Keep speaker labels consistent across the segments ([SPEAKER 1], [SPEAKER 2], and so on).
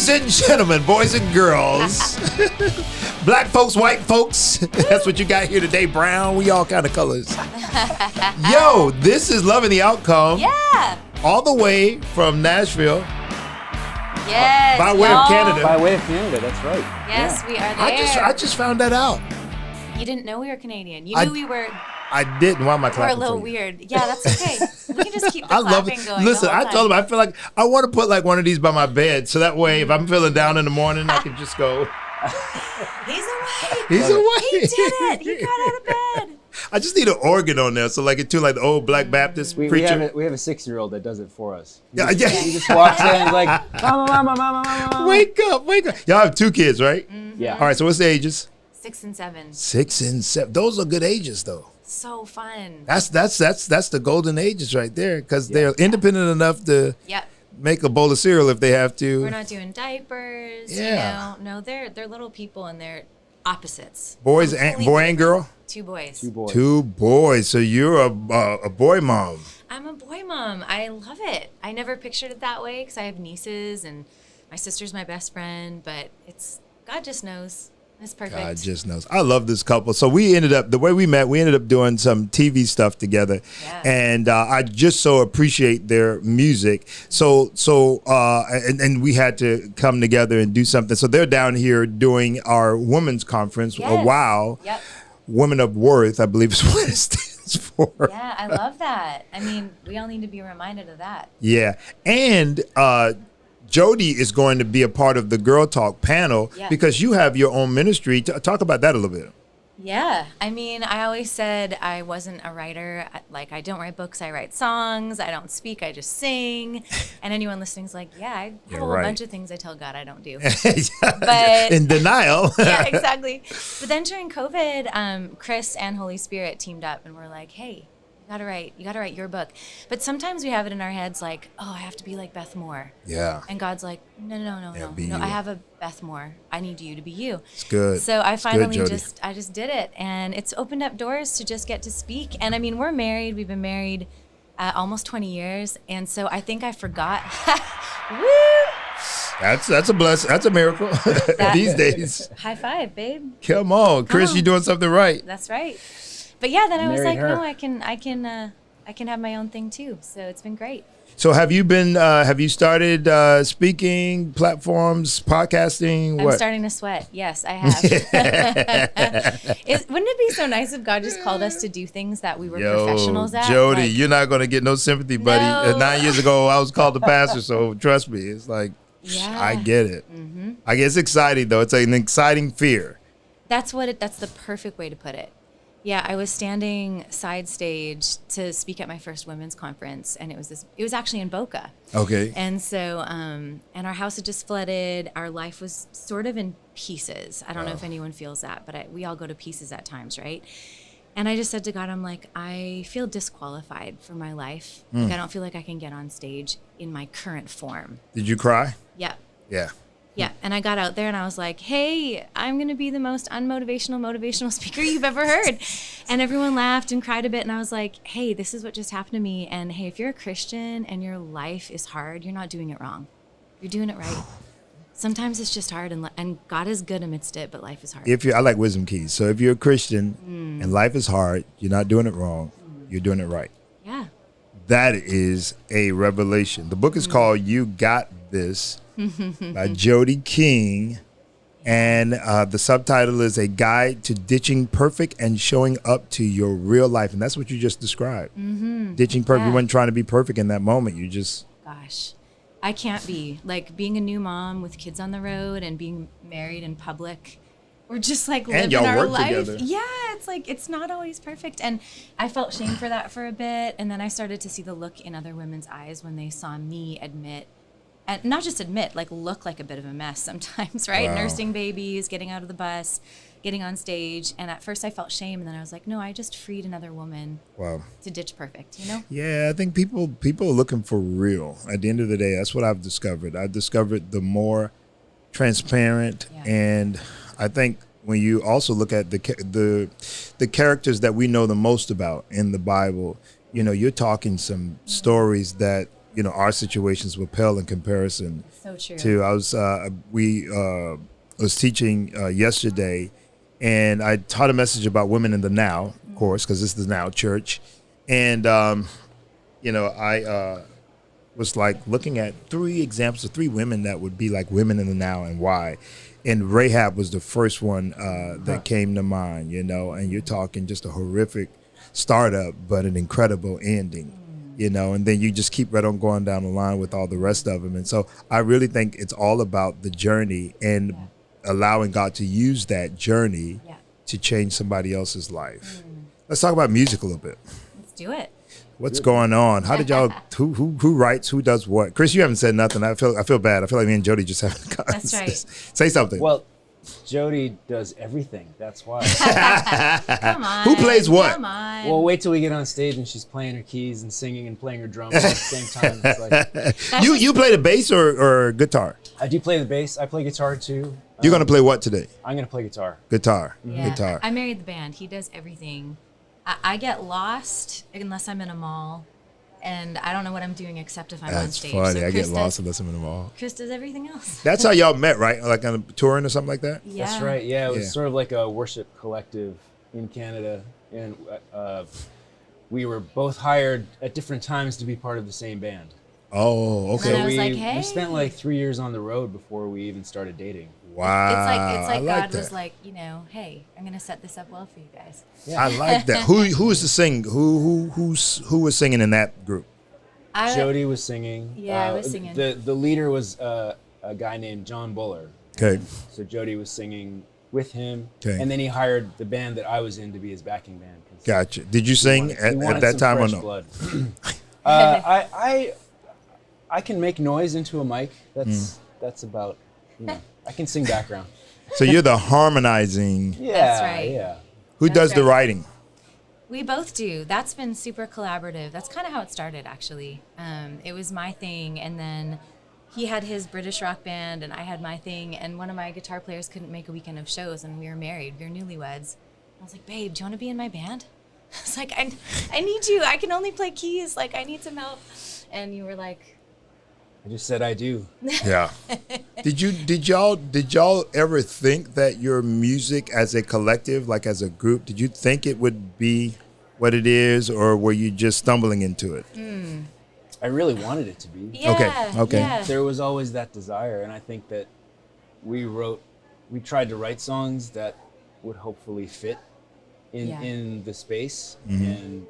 [SPEAKER 1] Ladies and gentlemen, boys and girls, black folks, white folks, that's what you got here today, brown, we all kind of colors. Yo, this is Loving the Outcome.
[SPEAKER 2] Yeah.
[SPEAKER 1] All the way from Nashville.
[SPEAKER 2] Yes.
[SPEAKER 1] By way of Canada.
[SPEAKER 3] By way of Canada, that's right.
[SPEAKER 2] Yes, we are there.
[SPEAKER 1] I just found that out.
[SPEAKER 2] You didn't know we were Canadian. You knew we were.
[SPEAKER 1] I didn't. Why am I
[SPEAKER 2] We're
[SPEAKER 1] clapping
[SPEAKER 2] a little
[SPEAKER 1] for you?
[SPEAKER 2] weird. Yeah, that's okay. We can just keep the
[SPEAKER 1] I love
[SPEAKER 2] clapping
[SPEAKER 1] it.
[SPEAKER 2] going.
[SPEAKER 1] Listen,
[SPEAKER 2] the whole
[SPEAKER 1] I told him
[SPEAKER 2] time.
[SPEAKER 1] I feel like I want to put like one of these by my bed, so that way if I'm feeling down in the morning, I can just go.
[SPEAKER 2] He's awake.
[SPEAKER 1] He's awake.
[SPEAKER 2] He did it. He got out of bed.
[SPEAKER 1] I just need an organ on there, so like it too, like the old black Baptist
[SPEAKER 3] We
[SPEAKER 1] preacher.
[SPEAKER 3] have a 6-year-old that does it for us.
[SPEAKER 1] Yeah.
[SPEAKER 3] He just walks in and is like, mama.
[SPEAKER 1] Wake up. Y'all have 2 kids, right?
[SPEAKER 3] Yeah.
[SPEAKER 1] All right, so what's the ages?
[SPEAKER 2] 6 and 7.
[SPEAKER 1] 6 and 7. Those are good ages, though.
[SPEAKER 2] So fun.
[SPEAKER 1] That's the golden ages right there, because they're independent enough to
[SPEAKER 2] Yep.
[SPEAKER 1] make a bowl of cereal if they have to.
[SPEAKER 2] We're not doing diapers.
[SPEAKER 1] Yeah.
[SPEAKER 2] You know, no, they're little people and they're opposites.
[SPEAKER 1] Boy
[SPEAKER 2] Completely
[SPEAKER 1] and girl.
[SPEAKER 2] 2 boys.
[SPEAKER 3] 2 boys.
[SPEAKER 1] 2 boys. So you're a boy mom.
[SPEAKER 2] I'm a boy mom. I love it. I never pictured it that way because I have nieces and my sister's my best friend, but God just knows. It's perfect.
[SPEAKER 1] God just knows. I love this couple. So we ended up doing some TV stuff together.
[SPEAKER 2] Yeah.
[SPEAKER 1] And I just so appreciate their music. And we had to come together and do something. So they're down here doing our women's conference.
[SPEAKER 2] Yes.
[SPEAKER 1] Wow.
[SPEAKER 2] Yep.
[SPEAKER 1] Women of Worth, I believe is what it stands for.
[SPEAKER 2] Yeah, I love that. I mean, we all need to be reminded of that.
[SPEAKER 1] Yeah. And Jodi is going to be a part of the Girl Talk panel because you have your own ministry. Talk about that a little bit.
[SPEAKER 2] Yeah. I mean, I always said I wasn't a writer. Like, I don't write books. I write songs. I don't speak. I just sing. And anyone listening is like, yeah, I have a whole bunch of things I tell God I don't do. But
[SPEAKER 1] in denial.
[SPEAKER 2] Yeah, exactly. But then during COVID, Chris and Holy Spirit teamed up and were like, hey, you gotta write your book. But sometimes we have it in our heads like, oh, I have to be like Beth Moore.
[SPEAKER 1] Yeah.
[SPEAKER 2] And God's like, no, I have a Beth Moore. I need you to be you.
[SPEAKER 1] It's good.
[SPEAKER 2] So I finally
[SPEAKER 1] good,
[SPEAKER 2] just did it, and it's opened up doors to just get to speak. And I mean, we're married. We've been married almost 20 years, and so I think I forgot. Woo!
[SPEAKER 1] That's a blessing. That's a miracle these days.
[SPEAKER 2] High five, babe.
[SPEAKER 1] Come on, Chris,
[SPEAKER 2] on.
[SPEAKER 1] you're doing something right.
[SPEAKER 2] That's right. But yeah, then I was like,
[SPEAKER 3] Married her.
[SPEAKER 2] no, I can have my own thing too. So it's been great.
[SPEAKER 1] So have you started speaking platforms, podcasting?
[SPEAKER 2] I'm
[SPEAKER 1] What?
[SPEAKER 2] starting to sweat. Yes, I have. Wouldn't it be so nice if God just called us to do things that we were professionals at?
[SPEAKER 1] Jodi,
[SPEAKER 2] Like,
[SPEAKER 1] you're not going to get no sympathy, buddy.
[SPEAKER 2] No.
[SPEAKER 1] 9 years ago, I was called a pastor, so trust me. It's like,
[SPEAKER 2] yeah.
[SPEAKER 1] I get it. Mm-hmm. I guess it's exciting, though. It's an exciting fear.
[SPEAKER 2] That's the perfect way to put it. Yeah, I was standing side stage to speak at my first women's conference, and it was actually in Boca.
[SPEAKER 1] Okay.
[SPEAKER 2] And so, and our house had just flooded. Our life was sort of in pieces. I don't know if anyone feels that, but we all go to pieces at times, right? And I just said to God, I'm like, I feel disqualified for my life. Like, I don't feel like I can get on stage in my current form.
[SPEAKER 1] Did you cry?
[SPEAKER 2] Yeah.
[SPEAKER 1] Yeah.
[SPEAKER 2] Yeah, and I got out there and I was like, hey, I'm going to be the most motivational speaker you've ever heard. And everyone laughed and cried a bit. And I was like, hey, this is what just happened to me. And hey, if you're a Christian and your life is hard, you're not doing it wrong. You're doing it right. Sometimes it's just hard, and God is good amidst it, but life is hard.
[SPEAKER 1] I like wisdom keys. So if you're a Christian and life is hard, you're not doing it wrong. You're doing it right.
[SPEAKER 2] Yeah.
[SPEAKER 1] That is a revelation. The book is called You Got This by Jodi King. And the subtitle is A Guide to Ditching Perfect and Showing Up to Your Real Life. And that's what you just described. Mm-hmm. Ditching perfect.
[SPEAKER 2] Yeah.
[SPEAKER 1] You weren't trying to be perfect in that moment. You just...
[SPEAKER 2] Gosh, I can't be. Like, being a new mom with kids on the road and being married in public, or just like living
[SPEAKER 1] y'all
[SPEAKER 2] our
[SPEAKER 1] work
[SPEAKER 2] life.
[SPEAKER 1] together.
[SPEAKER 2] Yeah, it's like, it's not always perfect. And I felt shame for that for a bit. And then I started to see the look in other women's eyes when they saw me admit, and not just admit, like look like a bit of a mess sometimes, right?
[SPEAKER 1] Wow.
[SPEAKER 2] Nursing babies, getting out of the bus, getting on stage. And at first I felt shame. And then I was like, no, I just freed another woman to ditch perfect, you know?
[SPEAKER 1] Yeah, I think people are looking for real. At the end of the day, that's what I've discovered. I discovered the more transparent, and I think when you also look at the characters that we know the most about in the Bible, you know, you're talking some stories that our situations will pale in comparison
[SPEAKER 2] So true.
[SPEAKER 1] to. I was teaching yesterday, and I taught a message about women in the now, of course, because this is the Now Church, and I was like looking at 3 examples of 3 women that would be like women in the now and why. And Rahab was the first one that came to mind, and you're talking just a horrific startup, but an incredible ending, and then you just keep right on going down the line with all the rest of them. And so I really think it's all about the journey and allowing God to use that journey to change somebody else's life. Let's talk about music a little bit.
[SPEAKER 2] Let's do it.
[SPEAKER 1] What's going on? How did y'all? Who writes? Who does what? Chris, you haven't said nothing. I feel bad. I feel like me and Jodi just haven't.
[SPEAKER 2] That's right.
[SPEAKER 1] Say something.
[SPEAKER 3] Well, Jodi does everything. That's why.
[SPEAKER 2] Come on.
[SPEAKER 1] Who plays what?
[SPEAKER 2] Come on.
[SPEAKER 3] Well, wait till we get on stage and she's playing her keys and singing and playing her drums at the same time. It's like,
[SPEAKER 1] you play the bass or guitar?
[SPEAKER 3] I do play the bass. I play guitar too.
[SPEAKER 1] You're gonna play what today?
[SPEAKER 3] I'm gonna play guitar.
[SPEAKER 1] Guitar.
[SPEAKER 2] Yeah.
[SPEAKER 1] Guitar.
[SPEAKER 2] I married the band. He does everything. I get lost unless I'm in a mall, and I don't know what I'm doing except if I'm on
[SPEAKER 1] That's
[SPEAKER 2] stage.
[SPEAKER 1] funny.
[SPEAKER 2] So
[SPEAKER 1] I get
[SPEAKER 2] Chris
[SPEAKER 1] lost
[SPEAKER 2] does-
[SPEAKER 1] unless I'm in the mall.
[SPEAKER 2] Chris does everything else.
[SPEAKER 1] That's how y'all met, right? Like on a touring or something like that?
[SPEAKER 2] Yeah.
[SPEAKER 3] That's right. Yeah, it was
[SPEAKER 1] Yeah.
[SPEAKER 3] sort of like a worship collective in Canada, and we were both hired at different times to be part of the same band.
[SPEAKER 1] Oh,
[SPEAKER 2] And
[SPEAKER 1] okay.
[SPEAKER 2] I was
[SPEAKER 3] we,
[SPEAKER 2] like, hey.
[SPEAKER 3] we spent like 3 years on the road before we even started dating.
[SPEAKER 1] Wow.
[SPEAKER 2] It's like
[SPEAKER 1] I
[SPEAKER 2] God
[SPEAKER 1] that.
[SPEAKER 2] was like, hey, I'm gonna set this up well for you guys.
[SPEAKER 1] I like that. Who is the sing? Who was singing in that group?
[SPEAKER 3] Jodi was singing.
[SPEAKER 2] Yeah, I was singing.
[SPEAKER 3] The leader was a guy named John Buller.
[SPEAKER 1] Okay.
[SPEAKER 3] So Jodi was singing with him,
[SPEAKER 1] Okay.
[SPEAKER 3] and then he hired the band that I was in to be his backing band. 'Cause
[SPEAKER 1] Gotcha. Did you sing
[SPEAKER 3] he
[SPEAKER 1] at
[SPEAKER 3] wanted
[SPEAKER 1] that
[SPEAKER 3] some
[SPEAKER 1] time or
[SPEAKER 3] fresh
[SPEAKER 1] no?
[SPEAKER 3] blood. I can make noise into a mic. That's about. I can sing background.
[SPEAKER 1] So you're the harmonizing.
[SPEAKER 3] Yeah,
[SPEAKER 2] That's right.
[SPEAKER 3] Yeah.
[SPEAKER 1] Who
[SPEAKER 2] That's
[SPEAKER 1] does the
[SPEAKER 2] right.
[SPEAKER 1] writing?
[SPEAKER 2] We both do. That's been super collaborative. That's kind of how it started, actually. It was my thing, and then he had his British rock band, and I had my thing, and one of my guitar players couldn't make a weekend of shows, and we were married. We were newlyweds. I was like, babe, do you want to be in my band? I was like, I need you. I can only play keys. Like, I need some help. And you were like,
[SPEAKER 3] I just said I do.
[SPEAKER 1] Yeah. Did y'all ever think that your music as a collective, like as a group, did you think it would be what it is, or were you just stumbling into it?
[SPEAKER 3] I really wanted it to be.
[SPEAKER 2] yeah.
[SPEAKER 1] Okay.
[SPEAKER 2] Yeah.
[SPEAKER 3] There was always that desire, and I think that we tried to write songs that would hopefully fit in the space, and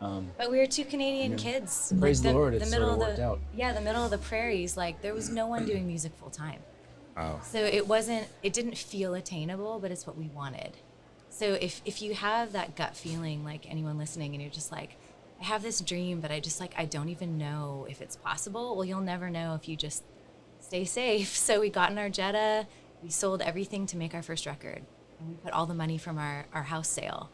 [SPEAKER 2] But we were two Canadian kids.
[SPEAKER 3] praise the Lord, it sort
[SPEAKER 2] middle
[SPEAKER 3] of
[SPEAKER 2] of
[SPEAKER 3] worked out.
[SPEAKER 2] Yeah, the middle of the prairies. Like, there was no one doing music full time.
[SPEAKER 1] Wow.
[SPEAKER 2] So it didn't feel attainable, but it's what we wanted. So if you have that gut feeling, like anyone listening, and you're just like, I have this dream, but I don't even know if it's possible. Well, you'll never know if you just stay safe. So we got in our Jetta, we sold everything to make our first record. And we put all the money from our house sale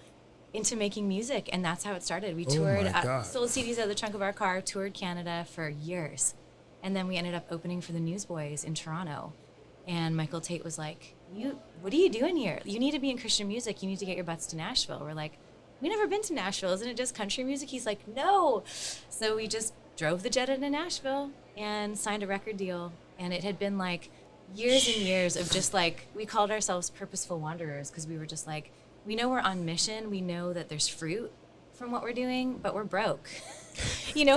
[SPEAKER 2] into making music. And that's how it started. We toured,
[SPEAKER 1] my God.
[SPEAKER 2] sold CDs out of the trunk of our car, toured Canada for years. And then we ended up opening for the Newsboys in Toronto. And Michael Tate was like, what are you doing here? You need to be in Christian music. You need to get your butts to Nashville. We're like, we never been to Nashville. Isn't it just country music? He's like, no. So we just drove the Jetta to Nashville and signed a record deal. And it had been like years and years of just like, we called ourselves purposeful wanderers because we were just like, we know we're on mission. We know that there's fruit from what we're doing, but we're broke.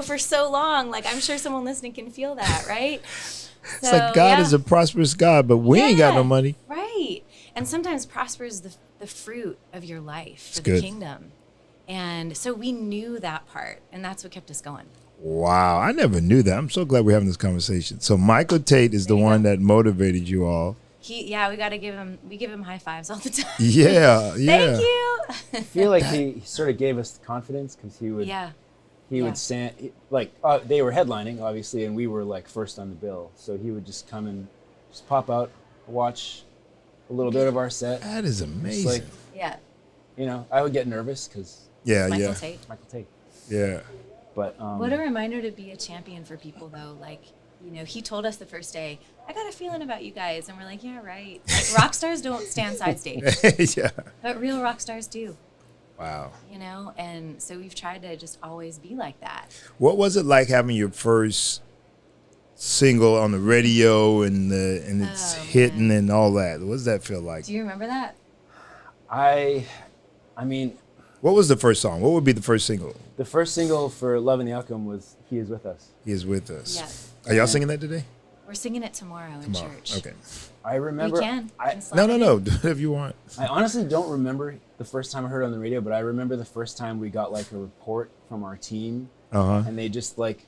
[SPEAKER 2] For so long, like I'm sure someone listening can feel that, right?
[SPEAKER 1] It's like God is a prosperous God, but we ain't got no money.
[SPEAKER 2] Right. And sometimes prosper is the fruit of your life for
[SPEAKER 1] good.
[SPEAKER 2] the kingdom. And so we knew that part, and that's what kept us going.
[SPEAKER 1] Wow, I never knew that. I'm so glad we're having this conversation. So Michael Tate is the one that motivated you all.
[SPEAKER 2] We give him high fives all the time.
[SPEAKER 1] Yeah, yeah.
[SPEAKER 2] Thank you.
[SPEAKER 3] I feel like he sort of gave us the confidence because he would would stand like they were headlining obviously, and we were like first on the bill, so he would just come and just pop out, watch a little bit of our set.
[SPEAKER 1] That is amazing.
[SPEAKER 3] Like, I would get nervous because
[SPEAKER 2] Michael Tate.
[SPEAKER 3] Michael Tate.
[SPEAKER 1] Yeah.
[SPEAKER 3] But
[SPEAKER 2] What a reminder to be a champion for people, though. Like, he told us the first day, I got a feeling about you guys. And we're like, yeah, right. Like, rock stars don't stand side stage.
[SPEAKER 1] Yeah.
[SPEAKER 2] But real rock stars do.
[SPEAKER 1] Wow.
[SPEAKER 2] And so we've tried to just always be like that.
[SPEAKER 1] What was it like having your first single on the radio and it's hitting and all that? What does that feel like?
[SPEAKER 2] Do you remember that?
[SPEAKER 3] I mean,
[SPEAKER 1] what was the first song? What would be the first single?
[SPEAKER 3] The first single for Love and the Outcome was He Is With Us.
[SPEAKER 1] He Is With Us.
[SPEAKER 2] Yeah.
[SPEAKER 1] Are y'all singing that today?
[SPEAKER 2] We're singing it tomorrow in church.
[SPEAKER 1] Okay.
[SPEAKER 3] I remember.
[SPEAKER 2] We can.
[SPEAKER 1] No. Do whatever you want.
[SPEAKER 3] I honestly don't remember the first time I heard it on the radio, but I remember the first time we got like a report from our team, and they just like,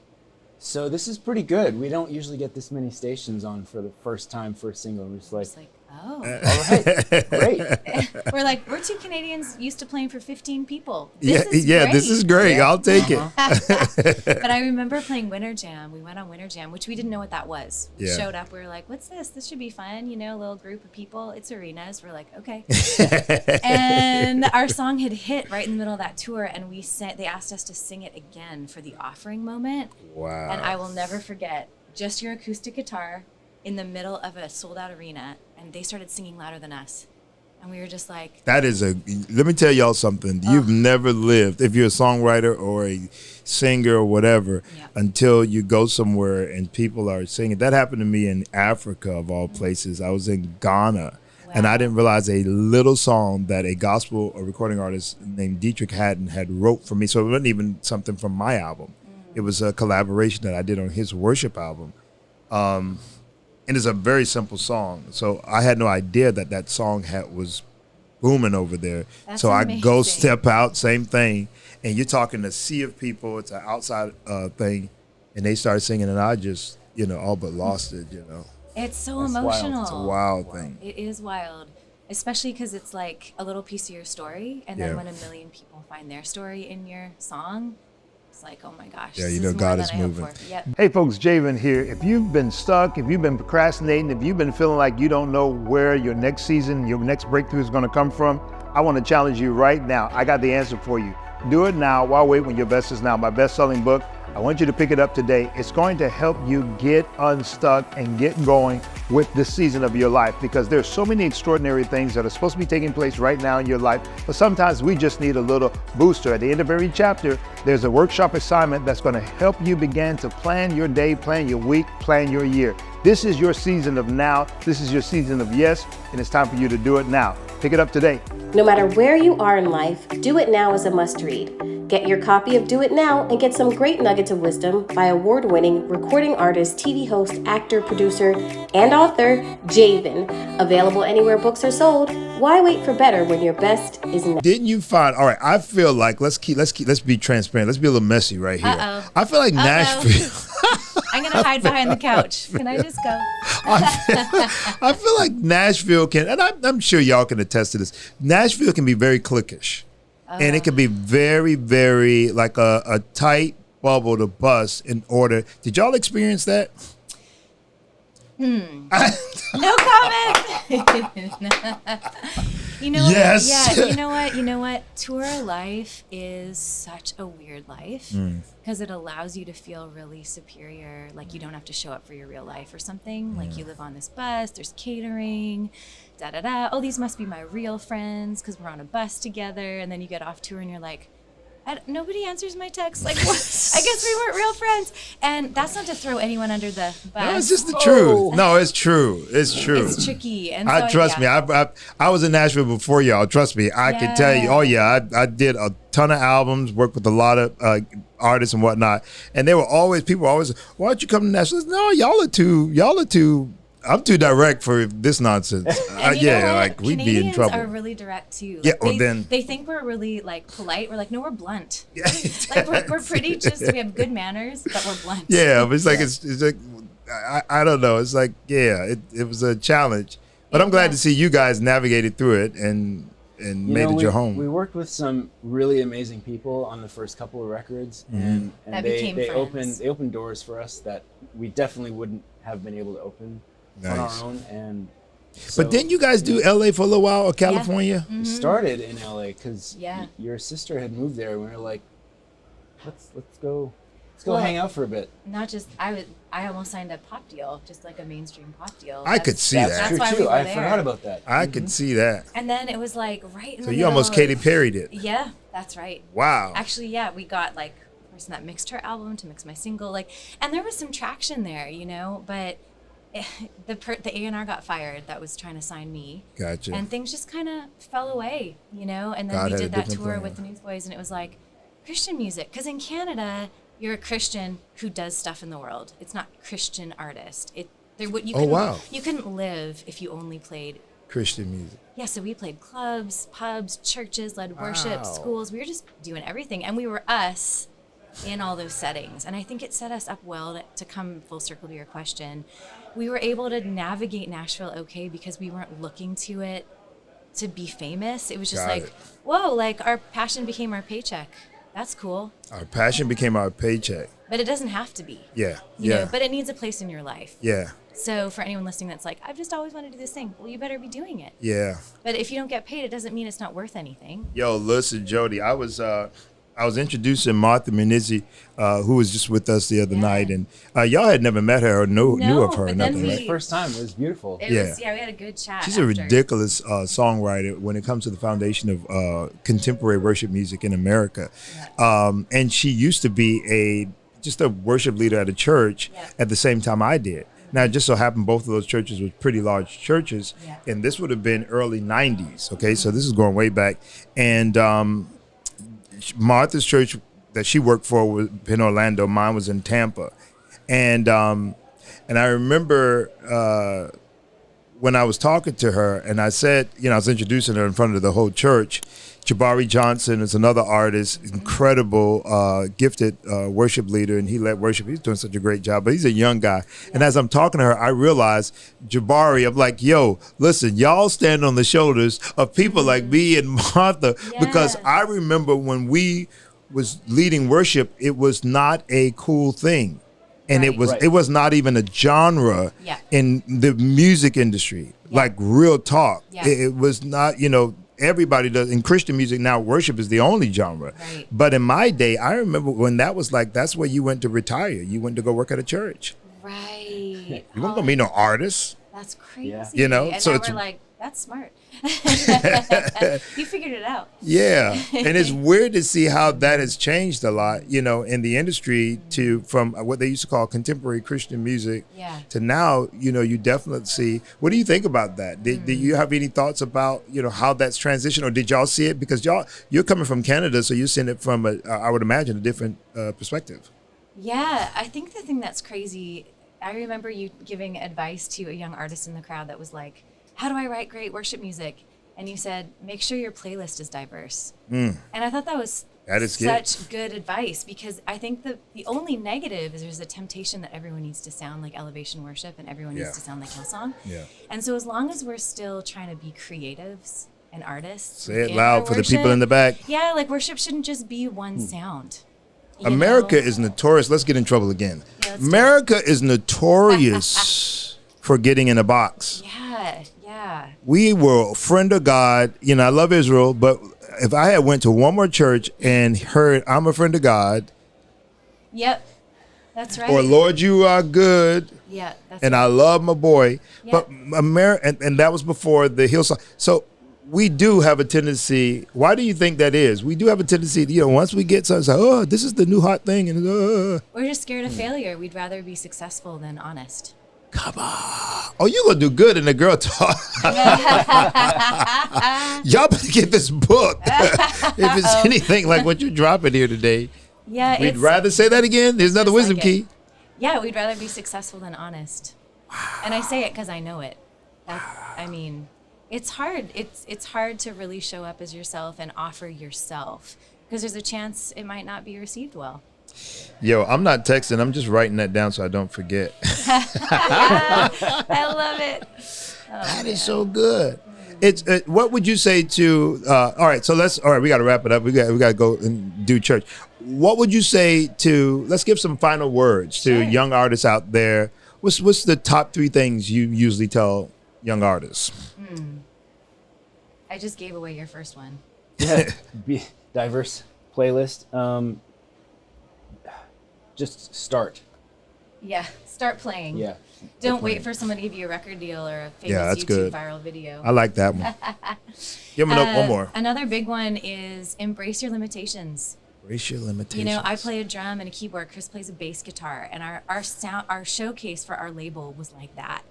[SPEAKER 3] so this is pretty good. We don't usually get this many stations on for the first single. We're just like, oh, all right, great.
[SPEAKER 2] We're two Canadians used to playing for 15 people.
[SPEAKER 1] This is great.
[SPEAKER 3] Yeah.
[SPEAKER 1] I'll take it.
[SPEAKER 2] But I remember playing Winter Jam. We went on Winter Jam, which we didn't know what that was. We showed up. We were like, what's this? This should be fun. A little group of people. It's arenas. We're like, okay. And our song had hit right in the middle of that tour, and they asked us to sing it again for the offering moment.
[SPEAKER 1] Wow.
[SPEAKER 2] And I will never forget just your acoustic guitar in the middle of a sold-out arena, and they started singing louder than us. And we were just like...
[SPEAKER 1] let me tell y'all something. You've never lived, if you're a songwriter or a singer or whatever, until you go somewhere and people are singing. That happened to me in Africa, of all places. I was in Ghana, and I didn't realize a little song that a gospel recording artist named Dietrich Haddon had wrote for me. So it wasn't even something from my album. It was a collaboration that I did on his worship album. And it's a very simple song. So I had no idea that song was booming over there.
[SPEAKER 2] That's
[SPEAKER 1] so
[SPEAKER 2] amazing.
[SPEAKER 1] I go step out, same thing. And you're talking to a sea of people. It's an outside thing. And they started singing, and I just, all but lost it,
[SPEAKER 2] It's so
[SPEAKER 3] That's
[SPEAKER 2] emotional.
[SPEAKER 3] wild.
[SPEAKER 1] It's a wild thing.
[SPEAKER 2] It is wild, especially because it's like a little piece of your story. And then when a million people find their story in your song, it's like, oh my gosh.
[SPEAKER 1] Yeah,
[SPEAKER 2] this is
[SPEAKER 1] God
[SPEAKER 2] more
[SPEAKER 1] is
[SPEAKER 2] than I hoped
[SPEAKER 1] moving.
[SPEAKER 2] for. Yep.
[SPEAKER 4] Hey folks, Javen here. If you've been stuck, if you've been procrastinating, if you've been feeling like you don't know where your next season, your next breakthrough is going to come from, I want to challenge you right now. I got the answer for you. Do it now. Why wait when your best is now? My best-selling book. I want you to pick it up today. It's going to help you get unstuck and get going with this season of your life, because there's so many extraordinary things that are supposed to be taking place right now in your life, but sometimes we just need a little booster. At the end of every chapter, there's a workshop assignment that's going to help you begin to plan your day, plan your week, plan your year. This is your season of now. This is your season of yes, and it's time for you to do it now. Pick it up today.
[SPEAKER 5] No matter where you are in life, Do It Now is a must-read. Get your copy of Do It Now and get some great nuggets of wisdom by award-winning recording artist, TV host, actor, producer, and author, Javen. Available anywhere books are sold. Why wait for better when your best is now?
[SPEAKER 1] Didn't you find? All right, I feel like let's be transparent. Let's be a little messy right here. I feel like Nashville.
[SPEAKER 2] I'm gonna hide behind the couch. Can I just go?
[SPEAKER 1] I feel like Nashville can, and I'm sure y'all can attest to this. Nashville can be very cliquish, and it can be very, very like a tight bubble to bust in order. Did y'all experience that?
[SPEAKER 2] No comment. You know
[SPEAKER 1] Yes.
[SPEAKER 2] what? Yeah, you know what? Tour life is such a weird life because it allows you to feel really superior. Like you don't have to show up for your real life or something. Like you live on this bus, there's catering, da-da-da. Oh, these must be my real friends because we're on a bus together. And then you get off tour and you're like, nobody answers my texts. Like, what? I guess we weren't real friends. And that's not to throw anyone under the bus.
[SPEAKER 1] No, it's just the truth. No, it's true. It's true.
[SPEAKER 2] It's tricky. And
[SPEAKER 1] trust me. I was in Nashville before y'all. Trust me. I can tell you. Oh yeah, I did a ton of albums, worked with a lot of artists and whatnot. And people were always, why don't you come to Nashville? No, y'all are too. I'm too direct for this nonsense. We'd be in trouble.
[SPEAKER 2] Canadians are really direct too. They think we're really like polite. We're like, no, we're blunt. Like we're pretty we have good manners, but we're blunt.
[SPEAKER 1] Yeah, but it's like it's like I don't know. It's like it was a challenge, but I'm glad to see you guys navigated through it and made it your home.
[SPEAKER 3] We worked with some really amazing people on the first couple of records, and they opened doors for us that we definitely wouldn't have been able to open.
[SPEAKER 1] Nice.
[SPEAKER 3] On our own, and so,
[SPEAKER 1] but didn't you guys do LA for a little while or California?
[SPEAKER 3] We started in LA because your sister had moved there, and we were like, let's go hang out for a bit.
[SPEAKER 2] Not just I almost signed a pop deal, just like a mainstream pop deal.
[SPEAKER 1] I could see that.
[SPEAKER 3] That's
[SPEAKER 2] why
[SPEAKER 3] true
[SPEAKER 2] we were
[SPEAKER 3] I
[SPEAKER 2] there.
[SPEAKER 3] forgot about that.
[SPEAKER 1] I could see that.
[SPEAKER 2] And then it was like right in the
[SPEAKER 1] So you almost Katy Perry'd it.
[SPEAKER 2] Yeah, that's right.
[SPEAKER 1] Wow.
[SPEAKER 2] Actually, yeah, we got like person that mixed her album to mix my single. Like, and there was some traction there, you know, but the A&R got fired that was trying to sign me.
[SPEAKER 1] Gotcha.
[SPEAKER 2] And things just kind of fell away, you know, and then
[SPEAKER 1] God
[SPEAKER 2] we
[SPEAKER 1] had a
[SPEAKER 2] did that
[SPEAKER 1] different
[SPEAKER 2] tour
[SPEAKER 1] plan.
[SPEAKER 2] with the Newsboys, and it was like Christian music. Because in Canada, you're a Christian who does stuff in the world. It's not Christian artist. You couldn't live if you only played
[SPEAKER 1] Christian music.
[SPEAKER 2] Yeah, so we played clubs, pubs, churches, led worship, schools. We were just doing everything. And we were us in all those settings. And I think it set us up well to come full circle to your question. We were able to navigate Nashville okay because we weren't looking to it to be famous. It was just whoa, like our passion became our paycheck. That's cool.
[SPEAKER 1] Our passion became our paycheck.
[SPEAKER 2] But it doesn't have to be.
[SPEAKER 1] Yeah.
[SPEAKER 2] You know, but it needs a place in your life.
[SPEAKER 1] Yeah.
[SPEAKER 2] So for anyone listening that's like, I've just always wanted to do this thing. Well, you better be doing it.
[SPEAKER 1] Yeah.
[SPEAKER 2] But if you don't get paid, it doesn't mean it's not worth anything.
[SPEAKER 1] Yo, listen, Jodi, I was introducing Martha Menizzi, who was just with us the other night, and y'all had never met her or knew of her or nothing, right?
[SPEAKER 3] First time, it was beautiful.
[SPEAKER 2] We had a good chat.
[SPEAKER 1] She's a ridiculous songwriter when it comes to the foundation of contemporary worship music in America. Yeah. And she used to be just a worship leader at a church at the same time I did. Now, it just so happened both of those churches were pretty large churches, and this would have been early 90s, okay? So this is going way back. And Martha's church that she worked for was in Orlando. Mine was in Tampa. And I remember when I was talking to her, and I said, I was introducing her in front of the whole church. Jabari Johnson is another artist, incredible, gifted worship leader, and he led worship. He's doing such a great job, but he's a young guy. Yeah. And as I'm talking to her, I realize, Jabari, I'm like, yo, listen, y'all stand on the shoulders of people like me and Martha, because I remember when we was leading worship, it was not a cool thing. And it was not even a genre in the music industry, like real talk. Yeah. It was not, everybody does. In Christian music now, worship is the only genre. Right. But in my day, I remember when that was like, that's where you went to retire. You went to go work at a church.
[SPEAKER 2] Right.
[SPEAKER 1] You weren't going to be no artist.
[SPEAKER 2] That's crazy.
[SPEAKER 1] Yeah.
[SPEAKER 2] And
[SPEAKER 1] so
[SPEAKER 2] now we're like, that's smart. You figured it out.
[SPEAKER 1] Yeah. And it's weird to see how that has changed a lot, in the industry from what they used to call contemporary Christian music to now, you definitely see. What do you think about that? Did you have any thoughts about, how that's transitioned, or did y'all see it? Because you're coming from Canada, so you're seeing it from, I would imagine, a different perspective.
[SPEAKER 2] Yeah. I think the thing that's crazy, I remember you giving advice to a young artist in the crowd that was like, how do I write great worship music? And you said, make sure your playlist is diverse. And I thought that is such good advice, because I think the only negative is there's a temptation that everyone needs to sound like Elevation Worship and everyone needs to sound like Hillsong. Yeah. And so as long as we're still trying to be creatives and artists.
[SPEAKER 1] Say it loud for the people in the back.
[SPEAKER 2] Yeah, like worship shouldn't just be one sound.
[SPEAKER 1] America is notorious. Let's get in trouble again. Yeah, America is notorious for getting in a box.
[SPEAKER 2] Yeah.
[SPEAKER 1] We were a friend of God. I love Israel, but if I had went to one more church and heard I'm a friend of God.
[SPEAKER 2] Yep, that's right.
[SPEAKER 1] Or Lord, you are good.
[SPEAKER 2] Yeah, that's
[SPEAKER 1] and
[SPEAKER 2] right.
[SPEAKER 1] I love my boy. Yep. But and that was before the Hillsong. So we do have a tendency. Why do you think that is? We do have a tendency, once we get something, oh, this is the new hot thing. And
[SPEAKER 2] we're just scared of failure. We'd rather be successful than honest.
[SPEAKER 1] Come on. Oh, you're going to do good in the girl talk. Y'all better get this book. If it's anything like what you're dropping here today.
[SPEAKER 2] Yeah,
[SPEAKER 1] we'd rather say that again. There's another wisdom key.
[SPEAKER 2] Yeah, we'd rather be successful than honest. Wow. And I say it because I know it. It's hard. It's hard to really show up as yourself and offer yourself, because there's a chance it might not be received well.
[SPEAKER 1] Yo, I'm not texting. I'm just writing that down so I don't forget.
[SPEAKER 2] I love it.
[SPEAKER 1] That is so good. It's what would you say to? All right, we got to wrap it up. We got to go and do church. What would you say to? Let's give some final words to young artists out there. What's the top 3 things you usually tell young artists?
[SPEAKER 2] I just gave away your first one.
[SPEAKER 3] Yeah, be diverse playlist. Just start.
[SPEAKER 2] Yeah, start playing.
[SPEAKER 3] Yeah.
[SPEAKER 2] Don't wait for someone to give you a record deal or a famous YouTube viral video.
[SPEAKER 1] I like that one. Give me one more.
[SPEAKER 2] Another big one is embrace your limitations.
[SPEAKER 1] Embrace your limitations.
[SPEAKER 2] You know, I play a drum and a keyboard. Chris plays a bass guitar, and our showcase for our label was like that.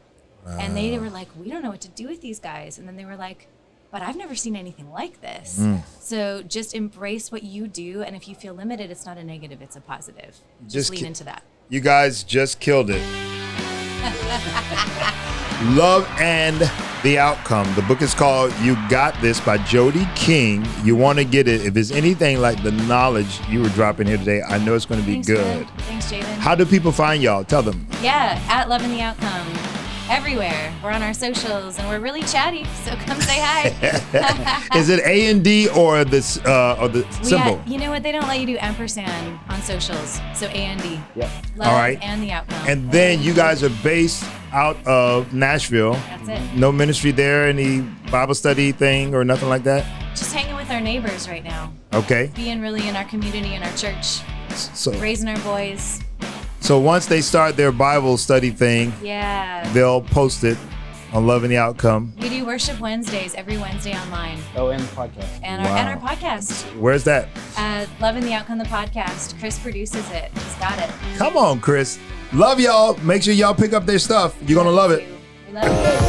[SPEAKER 2] And they were like, we don't know what to do with these guys. And then they were like, but I've never seen anything like this. So just embrace what you do, and if you feel limited, it's not a negative, it's a positive. Just lean into that.
[SPEAKER 1] You guys just killed it. Love and the Outcome. The book is called You Got This by Jodi King. You want to get it. If it's anything like the knowledge you were dropping here today, I know it's going to be good.
[SPEAKER 2] Man. Thanks, Jaden.
[SPEAKER 1] How do people find y'all? Tell them.
[SPEAKER 2] Yeah, at Love and the Outcome. Everywhere. We're on our socials, and we're really chatty, so come say hi.
[SPEAKER 1] Is it A&D or the symbol?
[SPEAKER 2] You know what? They don't let you do ampersand on socials, so A&D.
[SPEAKER 3] Yep.
[SPEAKER 2] Love
[SPEAKER 1] All right.
[SPEAKER 2] and the Outcome.
[SPEAKER 1] And then you guys are based out of Nashville.
[SPEAKER 2] That's it.
[SPEAKER 1] No ministry there, any Bible study thing or nothing like that?
[SPEAKER 2] Just hanging with our neighbors right now.
[SPEAKER 1] Okay.
[SPEAKER 2] Being really in our community and our church.
[SPEAKER 1] So
[SPEAKER 2] Raising our boys.
[SPEAKER 1] So once they start their Bible study thing, they'll post it on Love and the Outcome.
[SPEAKER 2] We do Worship Wednesdays every Wednesday online.
[SPEAKER 3] Oh, and the podcast.
[SPEAKER 2] And our podcast.
[SPEAKER 1] Where's that?
[SPEAKER 2] Love and the Outcome, the podcast. Chris produces it. He's got it.
[SPEAKER 1] Come on, Chris. Love y'all. Make sure y'all pick up their stuff. You're going to love it.
[SPEAKER 2] We love you.